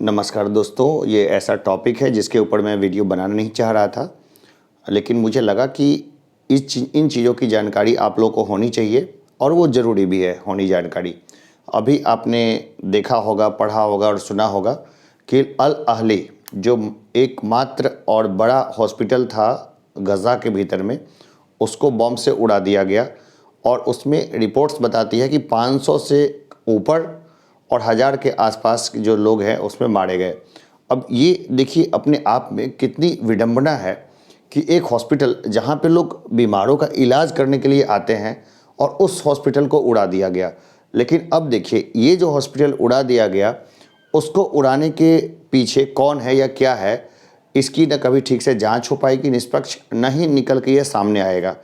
नमस्कार दोस्तों, ये ऐसा टॉपिक है जिसके ऊपर मैं वीडियो बनाना नहीं चाह रहा था, लेकिन मुझे लगा कि इन चीज़ों की जानकारी आप लोगों को होनी चाहिए और वो ज़रूरी भी है होनी जानकारी। अभी आपने देखा होगा, पढ़ा होगा और सुना होगा कि अल अहली जो एकमात्र और बड़ा हॉस्पिटल था गज़ा के भीतर में, उसको बम से उड़ा दिया गया और उसमें रिपोर्ट्स बताती है कि 500 से ऊपर और 1000 के आसपास जो लोग हैं उसमें मारे गए। अब ये देखिए अपने आप में कितनी विडंबना है कि एक हॉस्पिटल जहाँ पे लोग बीमारों का इलाज करने के लिए आते हैं और उस हॉस्पिटल को उड़ा दिया गया। लेकिन अब देखिए ये जो हॉस्पिटल उड़ा दिया गया, उसको उड़ाने के पीछे कौन है या क्या है, इसकी न कभी ठीक से जांच हो पाएगी, निष्पक्ष न ही निकल के ये सामने आएगा।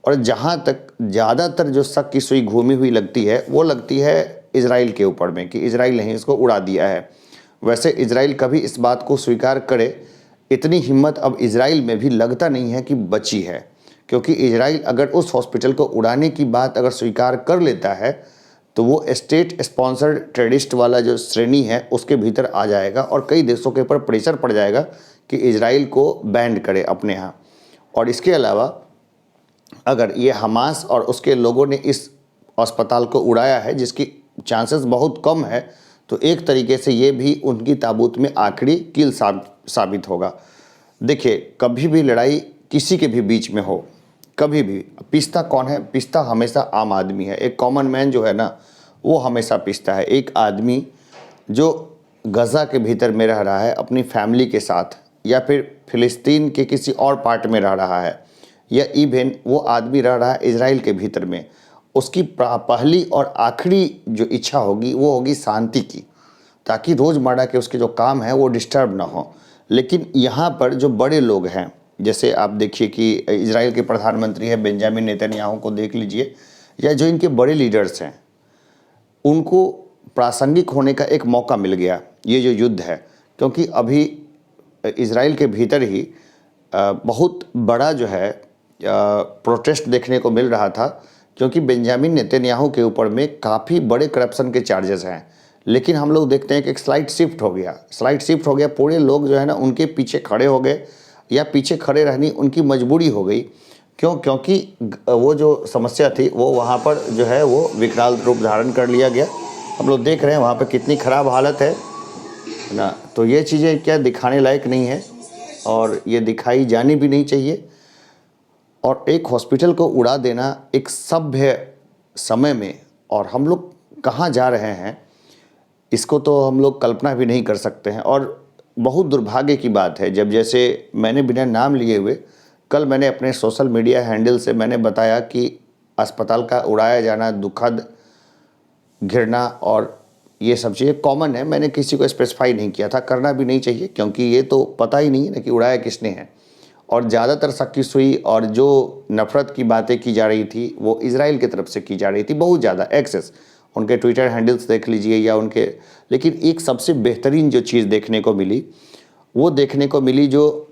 और जहाँ तक ज़्यादातर जो शक की सुई घूमी हुई लगती है, वो लगती है इजराइल के ऊपर में कि इजराइल ने ही इसको उड़ा दिया है। वैसे इजराइल कभी इस बात को स्वीकार करे, इतनी हिम्मत अब इजराइल में भी लगता नहीं है कि बची है, क्योंकि इजराइल अगर उस हॉस्पिटल को उड़ाने की बात अगर स्वीकार कर लेता है तो वो स्टेट स्पॉन्सर्ड टेररिस्ट वाला जो श्रेणी है उसके भीतर आ जाएगा और कई देशों के ऊपर प्रेशर पड़ जाएगा कि इजराइल को बैंड करे अपने यहाँ। और इसके अलावा अगर ये हमास और उसके लोगों ने इस अस्पताल को उड़ाया है, जिसकी चांसेस बहुत कम है, तो एक तरीके से ये भी उनकी ताबूत में आखिरी कील साबित होगा। देखिए कभी भी लड़ाई किसी के भी बीच में हो, कभी भी पिसता कौन है? पिसता हमेशा आम आदमी है। एक कॉमन मैन जो है ना, वो हमेशा पिसता है। एक आदमी जो गज़ा के भीतर में रह रहा है अपनी फैमिली के साथ, या फिर फ़िलिस्तीन के किसी और पार्ट में रह रहा है, या इवन वो आदमी रह रहा है इजराइल के भीतर में, उसकी पहली और आखिरी जो इच्छा होगी वो होगी शांति की, ताकि रोज़मर्रा के उसके जो काम हैं वो डिस्टर्ब ना हो। लेकिन यहाँ पर जो बड़े लोग हैं, जैसे आप देखिए कि इजराइल के प्रधानमंत्री हैं बेंजामिन नेतन्याहू को देख लीजिए, या जो इनके बड़े लीडर्स हैं, उनको प्रासंगिक होने का एक मौका मिल गया ये जो युद्ध है। क्योंकि अभी इजराइल के भीतर ही बहुत बड़ा जो है प्रोटेस्ट देखने को मिल रहा था, क्योंकि बेंजामिन नेतन्याहू के ऊपर में काफ़ी बड़े करप्शन के चार्जेस हैं। लेकिन हम लोग देखते हैं कि एक स्लाइट शिफ्ट हो गया, पूरे लोग जो है ना उनके पीछे खड़े हो गए, या पीछे खड़े रहनी उनकी मजबूरी हो गई। क्योंकि वो जो समस्या थी वो वहाँ पर जो है वो विकराल रूप धारण कर लिया गया। हम लोग देख रहे हैं वहाँ पर कितनी ख़राब हालत है ना। तो ये चीज़ें क्या दिखाने लायक नहीं है और ये दिखाई जानी भी नहीं चाहिए। और एक हॉस्पिटल को उड़ा देना एक सभ्य समय में, और हम लोग कहाँ जा रहे हैं इसको तो हम लोग कल्पना भी नहीं कर सकते हैं। और बहुत दुर्भाग्य की बात है, जब जैसे मैंने बिना नाम लिए हुए कल मैंने अपने सोशल मीडिया हैंडल से मैंने बताया कि अस्पताल का उड़ाया जाना दुखद, घृणा और ये सब चीज़ें कॉमन है। मैंने किसी को स्पेसिफाई नहीं किया था, करना भी नहीं चाहिए, क्योंकि ये तो पता ही नहीं है ना कि उड़ाया किसने है। और ज़्यादातर शक की सुई और जो नफ़रत की बातें की जा रही थी वो इजराइल की तरफ से की जा रही थी, बहुत ज़्यादा एक्सेस। उनके ट्विटर हैंडल्स देख लीजिए या उनके, लेकिन एक सबसे बेहतरीन जो चीज़ देखने को मिली, वो देखने को मिली जो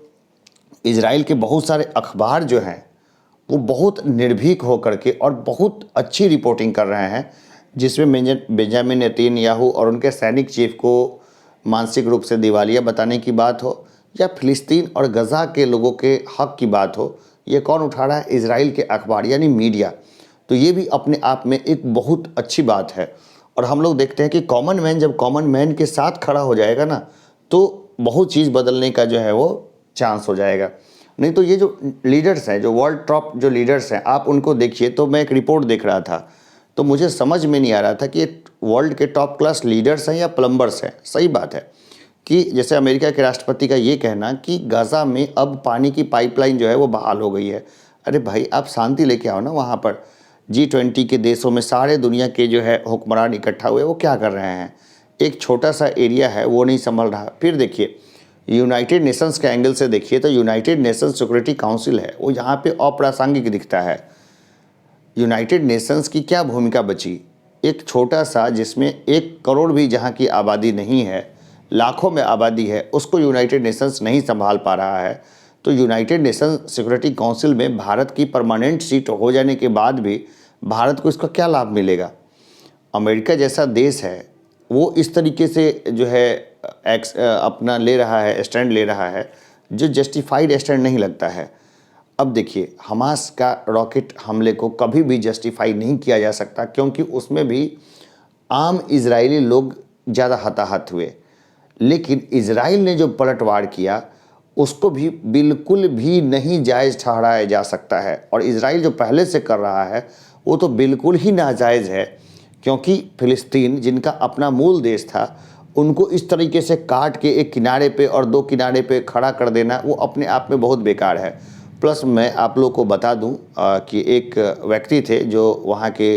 इजराइल के बहुत सारे अखबार जो हैं वो बहुत निर्भीक होकर के और बहुत अच्छी रिपोर्टिंग कर रहे हैं, जिसमें बेंजामिन नेतन्याहू और उनके सैनिक चीफ को मानसिक रूप से दिवालिया बताने की बात हो, या फ़िलिस्तीन और गज़ा के लोगों के हक़ की बात हो, ये कौन उठा रहा है? इजराइल के अखबार यानी मीडिया। तो ये भी अपने आप में एक बहुत अच्छी बात है। और हम लोग देखते हैं कि कॉमन मैन जब कॉमन मैन के साथ खड़ा हो जाएगा ना, तो बहुत चीज़ बदलने का जो है वो चांस हो जाएगा। नहीं तो ये जो लीडर्स हैं, जो वर्ल्ड टॉप जो लीडर्स हैं, आप उनको देखिए। तो मैं एक रिपोर्ट देख रहा था, तो मुझे समझ में नहीं आ रहा था कि ये वर्ल्ड के टॉप क्लास लीडर्स हैं या प्लम्बर्स हैं। सही बात है कि जैसे अमेरिका के राष्ट्रपति का ये कहना कि गाज़ा में अब पानी की पाइपलाइन जो है वो बहाल हो गई है। अरे भाई, आप शांति लेके आओ ना। वहाँ पर G20 के देशों में सारे दुनिया के जो है हुक्मरान इकट्ठा हुए, वो क्या कर रहे हैं? एक छोटा सा एरिया है वो नहीं संभल रहा। फिर देखिए यूनाइटेड नेशंस के एंगल से देखिए तो यूनाइटेड नेशंस सिक्योरिटी काउंसिल है वो यहाँ पे अप्रासंगिक दिखता है। यूनाइटेड नेशंस की क्या भूमिका बची? एक छोटा सा जिसमें 1 करोड़ भी जहाँ की आबादी नहीं है, लाखों में आबादी है, उसको यूनाइटेड नेशंस नहीं संभाल पा रहा है। तो यूनाइटेड नेशंस सिक्योरिटी काउंसिल में भारत की परमानेंट सीट हो जाने के बाद भी भारत को इसका क्या लाभ मिलेगा? अमेरिका जैसा देश है वो इस तरीके से जो है अपना ले रहा है, स्टैंड ले रहा है, जो जस्टिफाइड स्टैंड नहीं लगता है। अब देखिए, हमास का रॉकेट हमले को कभी भी जस्टिफाई नहीं किया जा सकता, क्योंकि उसमें भी आम इजरायली लोग ज़्यादा हताहत हुए। लेकिन इजराइल ने जो पलटवार किया उसको भी बिल्कुल भी नहीं जायज़ ठहराया जा सकता है। और इजराइल जो पहले से कर रहा है वो तो बिल्कुल ही नाजायज़ है, क्योंकि फ़िलिस्तीन जिनका अपना मूल देश था उनको इस तरीके से काट के एक किनारे पे और दो किनारे पे खड़ा कर देना वो अपने आप में बहुत बेकार है। प्लस मैं आप लोग को बता दूं कि एक व्यक्ति थे जो वहाँ के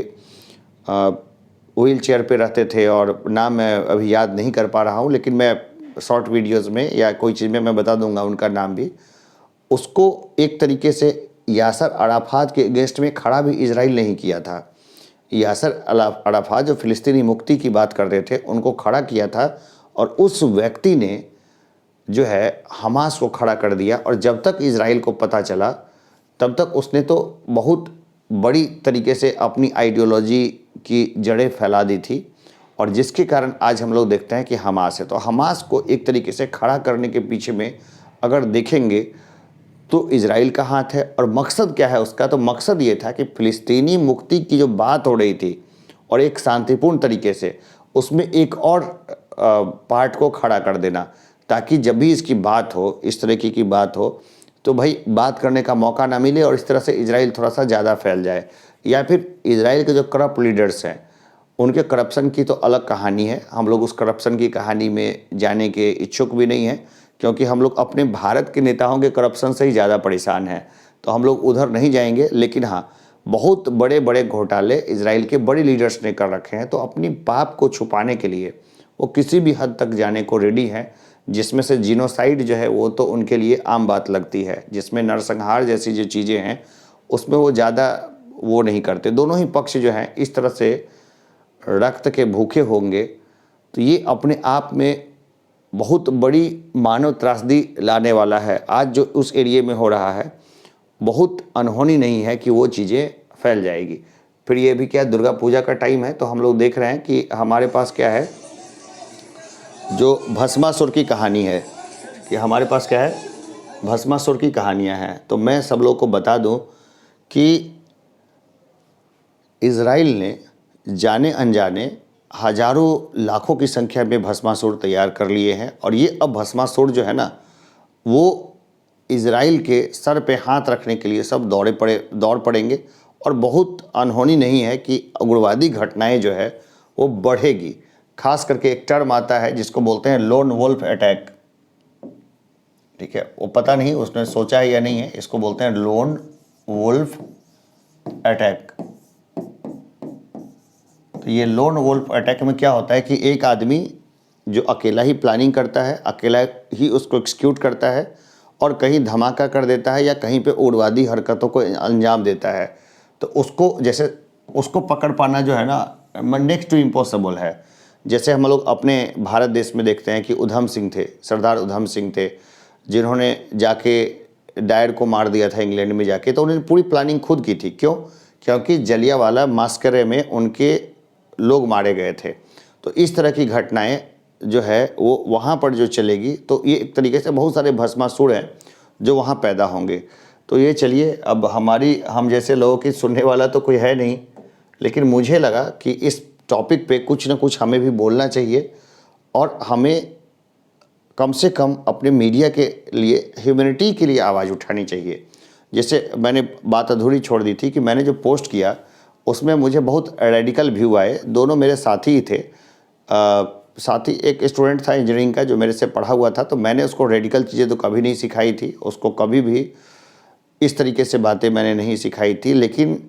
व्हील चेयर पे रहते थे, और नाम मैं अभी याद नहीं कर पा रहा हूँ, लेकिन मैं शॉर्ट वीडियोज़ में या कोई चीज़ में मैं बता दूंगा उनका नाम भी। उसको एक तरीके से यासर अराफात के अगेंस्ट में खड़ा भी इजराइल नहीं किया था। यासर अराफात जो फ़िलिस्तीनी मुक्ति की बात करते थे उनको खड़ा किया था, और उस व्यक्ति ने जो है हमास को खड़ा कर दिया। और जब तक इजराइल को पता चला तब तक उसने तो बहुत बड़ी तरीके से अपनी आइडियोलॉजी की जड़ें फैला दी थी, और जिसके कारण आज हम लोग देखते हैं कि हमास है। तो हमास को एक तरीके से खड़ा करने के पीछे में अगर देखेंगे तो इजराइल का हाथ है। और मकसद क्या है उसका? तो मकसद ये था कि फ़िलिस्तीनी मुक्ति की जो बात हो रही थी और एक शांतिपूर्ण तरीके से उसमें एक और पार्ट को खड़ा कर देना, ताकि जब भी इसकी बात हो, इस तरीके की बात हो, तो भाई बात करने का मौका ना मिले और इस तरह से इजराइल थोड़ा सा ज़्यादा फैल जाए। या फिर इजराइल के जो करप्ट लीडर्स हैं उनके करप्शन की तो अलग कहानी है, हम लोग उस करप्शन की कहानी में जाने के इच्छुक भी नहीं हैं, क्योंकि हम लोग अपने भारत के नेताओं के करप्शन से ही ज़्यादा परेशान हैं, तो हम लोग उधर नहीं जाएंगे। लेकिन हाँ, बहुत बड़े बड़े घोटाले इजराइल के बड़े लीडर्स ने कर रखे हैं, तो अपनी पाप को छुपाने के लिए वो किसी भी हद तक जाने को रेडी हैं, जिसमें से जीनोसाइड जो है वो तो उनके लिए आम बात लगती है, जिसमें नरसंहार जैसी जो चीज़ें हैं उसमें वो ज़्यादा वो नहीं करते। दोनों ही पक्ष जो हैं इस तरह से रक्त के भूखे होंगे, तो ये अपने आप में बहुत बड़ी मानव त्रासदी लाने वाला है। आज जो उस एरिया में हो रहा है बहुत अनहोनी नहीं है कि वो चीज़ें फैल जाएगी। फिर ये भी क्या, दुर्गा पूजा का टाइम है, तो हम लोग देख रहे हैं कि हमारे पास क्या है, जो भस्मासुर की कहानी है, कि हमारे पास क्या है, भस्मासुर की कहानियाँ हैं। तो मैं सब लोग को बता दूं कि इजराइल ने जाने अनजाने हजारों लाखों की संख्या में भस्मासुर तैयार कर लिए हैं, और ये अब भस्मासुर जो है ना वो इजराइल के सर पे हाथ रखने के लिए सब दौड़ पड़ेंगे। और बहुत अनहोनी नहीं है कि उग्रवादी घटनाएं जो है वो बढ़ेगी। खास करके एक टर्म आता है जिसको बोलते हैं लोन वुल्फ अटैक, ठीक है, वो पता नहीं उसने सोचा है या नहीं है, इसको बोलते हैं लोन वुल्फ अटैक। तो ये लोन वुल्फ अटैक में क्या होता है कि एक आदमी जो अकेला ही प्लानिंग करता है, अकेला ही उसको एक्सिक्यूट करता है, और कहीं धमाका कर देता है या कहीं पे उग्रवादी हरकतों को अंजाम देता है, तो उसको जैसे उसको पकड़ पाना जो है ना नेक्स्ट टू इम्पॉसिबल है। जैसे हम लोग अपने भारत देश में देखते हैं कि उधम सिंह थे, सरदार उधम सिंह थे, जिन्होंने जाके डायर को मार दिया था इंग्लैंड में जाके। तो उन्होंने पूरी प्लानिंग खुद की थी। क्यों? क्योंकि जलियांवाला मास्करे में उनके लोग मारे गए थे। तो इस तरह की घटनाएं जो है वो वहाँ पर जो चलेगी, तो ये एक तरीके से बहुत सारे भस्मासुर हैं जो वहाँ पैदा होंगे। तो ये चलिए, अब हम जैसे लोगों की सुनने वाला तो कोई है नहीं, लेकिन मुझे लगा कि इस टॉपिक पे कुछ ना कुछ हमें भी बोलना चाहिए, और हमें कम से कम अपने मीडिया के लिए, ह्यूमैनिटी के लिए आवाज़ उठानी चाहिए। जैसे मैंने बात अधूरी छोड़ दी थी कि मैंने जो पोस्ट किया उसमें मुझे बहुत रेडिकल व्यू आए। दोनों मेरे साथी ही थे, साथी एक स्टूडेंट था इंजीनियरिंग का जो मेरे से पढ़ा हुआ था, तो मैंने उसको रेडिकल चीज़ें तो कभी नहीं सिखाई थी, उसको कभी भी इस तरीके से बातें मैंने नहीं सिखाई थी। लेकिन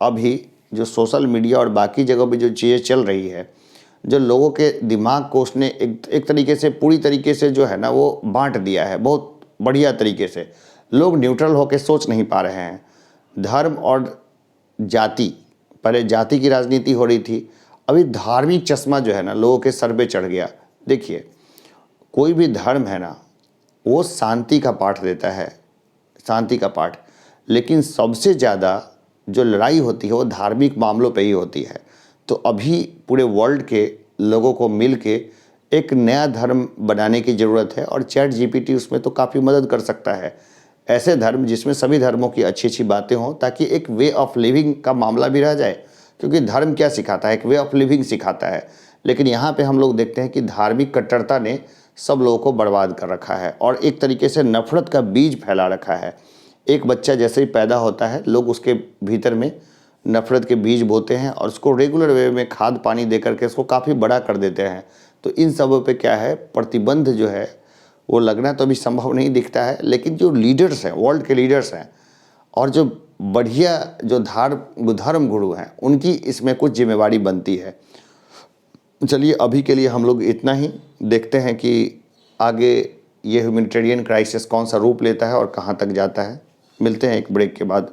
अभी जो सोशल मीडिया और बाकी जगह पर जो चीज़ें चल रही है, जो लोगों के दिमाग को उसने एक तरीके से पूरी तरीके से जो है ना वो बांट दिया है बहुत बढ़िया तरीके से। लोग न्यूट्रल होकर सोच नहीं पा रहे हैं। धर्म और जाति, पहले जाति की राजनीति हो रही थी, अभी धार्मिक चश्मा जो है ना लोगों के सर पे चढ़ गया। देखिए, कोई भी धर्म है ना वो शांति का पाठ देता है, शांति का पाठ, लेकिन सबसे ज़्यादा जो लड़ाई होती है वो धार्मिक मामलों पे ही होती है। तो अभी पूरे वर्ल्ड के लोगों को मिल के एक नया धर्म बनाने की ज़रूरत है और चैट जीपीटी उसमें तो काफ़ी मदद कर सकता है। ऐसे धर्म जिसमें सभी धर्मों की अच्छी-अच्छी बातें हों, ताकि एक वे ऑफ लिविंग का मामला भी रह जाए, क्योंकि धर्म क्या सिखाता है? एक वे ऑफ लिविंग सिखाता है। लेकिन यहाँ पे हम लोग देखते हैं कि धार्मिक कट्टरता ने सब लोगों को बर्बाद कर रखा है और एक तरीके से नफ़रत का बीज फैला रखा है। एक बच्चा जैसे ही पैदा होता है, लोग उसके भीतर में नफ़रत के बीज बोते हैं और उसको रेगुलर वे में खाद पानी दे करके उसको काफ़ी बड़ा कर देते हैं। तो इन सबों पे क्या है, प्रतिबंध जो है वो लगना तो अभी संभव नहीं दिखता है, लेकिन जो लीडर्स हैं, वर्ल्ड के लीडर्स हैं और जो बढ़िया जो धर्म गुरु हैं, उनकी इसमें कुछ जिम्मेवारी बनती है। चलिए अभी के लिए हम लोग इतना ही, देखते हैं कि आगे ये ह्यूमैनिटेरियन क्राइसिस कौन सा रूप लेता है और कहाँ तक जाता है। मिलते हैं एक ब्रेक के बाद।